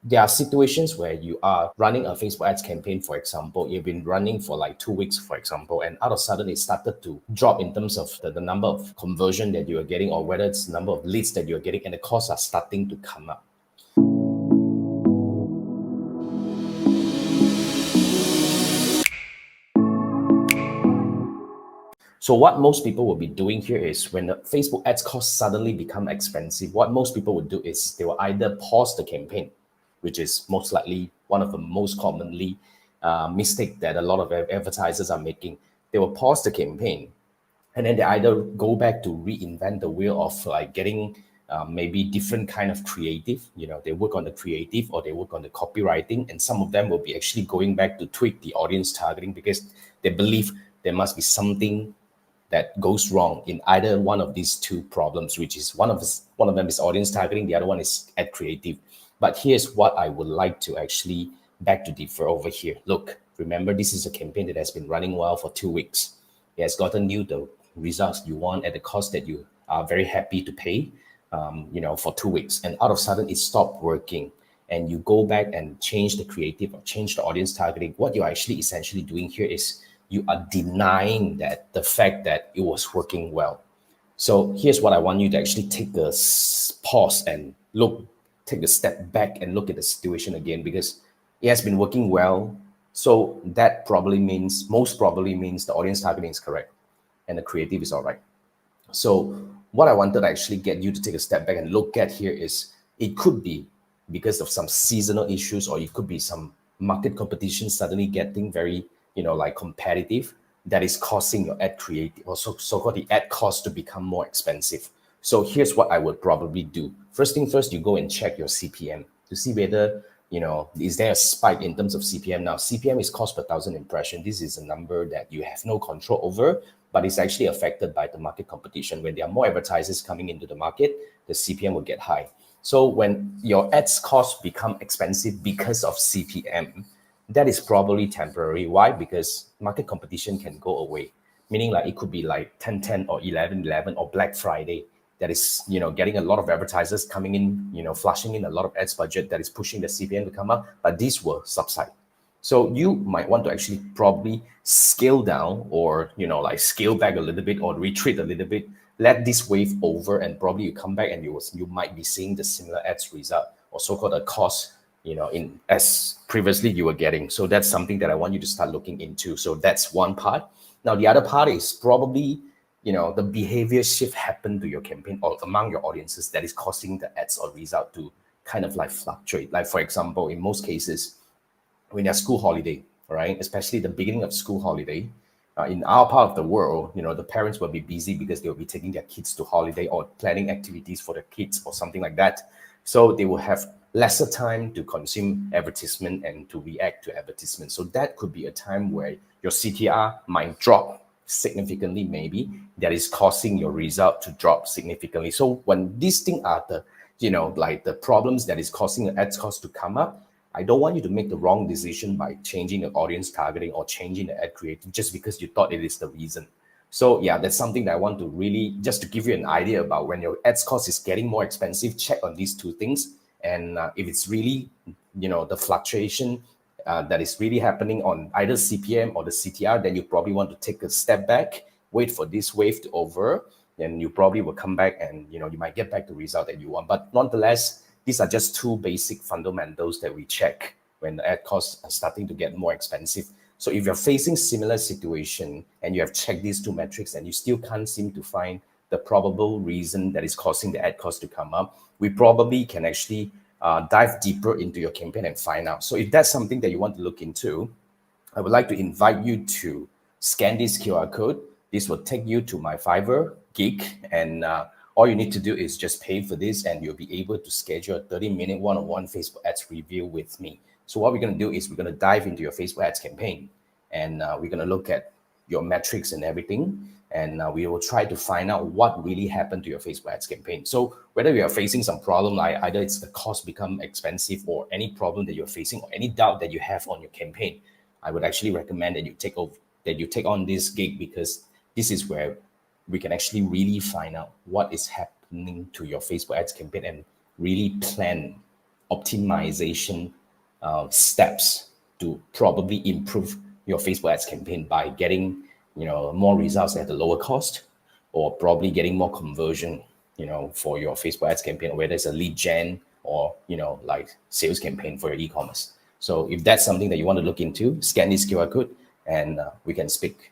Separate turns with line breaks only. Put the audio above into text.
there are situations where you are running a Facebook ads campaign, for example, you've been running for like 2 weeks, for example, and out of sudden it started to drop in terms of the number of conversion that you are getting, or whether it's the number of leads that you're getting, and the costs are starting to come up. So what most people will be doing here is when the Facebook ads costs suddenly become expensive, what most people would do is they will either pause the campaign, which is most likely one of the most commonly mistake that a lot of advertisers are making. They will pause the campaign, and then they either go back to reinvent the wheel of like getting maybe different kind of creative. They work on the creative or they work on the copywriting, and some of them will be actually going back to tweak the audience targeting because they believe there must be something that goes wrong in either one of these two problems, which is one of them is audience targeting, the other one is ad creative. But here's what I would like to actually beg to differ over here. Look, remember, this is a campaign that has been running well for 2 weeks. It has gotten you the results you want at the cost that you are very happy to pay, for 2 weeks, and out of sudden it stopped working, and you go back and change the creative or change the audience targeting. What you're actually essentially doing here is you are denying that the fact that it was working well. So here's what I want you to actually take a pause and take a step back and look at the situation again, because it has been working well. So that most probably means the audience targeting is correct and the creative is all right. So what I wanted to actually get you to take a step back and look at here is it could be because of some seasonal issues, or it could be some market competition suddenly getting very, like competitive, that is causing your ad creative or so-called the ad cost to become more expensive. So here's what I would probably do. First thing first, you go and check your CPM to see whether, is there a spike in terms of CPM. Now, CPM is cost per thousand impression. This is a number that you have no control over, but it's actually affected by the market competition. When there are more advertisers coming into the market, the CPM will get high. So when your ads cost become expensive because of CPM, that is probably temporary. Why? Because market competition can go away. Meaning like it could be like 10-10 or 11-11 or Black Friday that is, getting a lot of advertisers coming in, flushing in a lot of ads budget that is pushing the CPM to come up, but these will subside. So you might want to actually probably scale down or, like scale back a little bit or retreat a little bit, let this wave over, and probably you come back and you might be seeing the similar ads result or so-called a cost, in as previously you were getting. So that's something that I want you to start looking into. So that's one part. Now, the other part is probably, the behavior shift happened to your campaign or among your audiences that is causing the ads or result to kind of like fluctuate. Like, for example, in most cases, when there's school holiday, right? Especially the beginning of school holiday, in our part of the world, the parents will be busy because they will be taking their kids to holiday or planning activities for their kids or something like that. So they will have lesser time to consume advertisement and to react to advertisement. So that could be a time where your CTR might drop significantly, maybe that is causing your result to drop significantly. So when these things are the, like the problems that is causing the ads cost to come up, I don't want you to make the wrong decision by changing the audience targeting or changing the ad creative just because you thought it is the reason. So yeah, that's something that I want to really just to give you an idea about. When your ads cost is getting more expensive, check on these two things. And if it's really, the fluctuation that is really happening on either CPM or the CTR, then you probably want to take a step back, wait for this wave to over, then you probably will come back and, you might get back the result that you want. But nonetheless, these are just two basic fundamentals that we check when the ad costs are starting to get more expensive. So if you're facing similar situation and you have checked these two metrics and you still can't seem to find the probable reason that is causing the ad cost to come up, we probably can actually dive deeper into your campaign and find out. So if that's something that you want to look into, I would like to invite you to scan this QR code. This will take you to my Fiverr gig, and all you need to do is just pay for this, and you'll be able to schedule a 30-minute one-on-one Facebook ads review with me. So what we're going to do is we're going to dive into your Facebook ads campaign, and we're going to look at your metrics and everything, and we will try to find out what really happened to your Facebook ads campaign. So whether you are facing some problem, like either it's the cost become expensive or any problem that you're facing or any doubt that you have on your campaign, I would actually recommend that you take on this gig, because this is where we can actually really find out what is happening to your Facebook ads campaign and really plan optimization steps to probably improve your Facebook ads campaign by getting, more results at a lower cost, or probably getting more conversion, for your Facebook ads campaign, whether it's a lead gen or, like sales campaign for your e-commerce. So if that's something that you want to look into, scan this QR code and we can speak.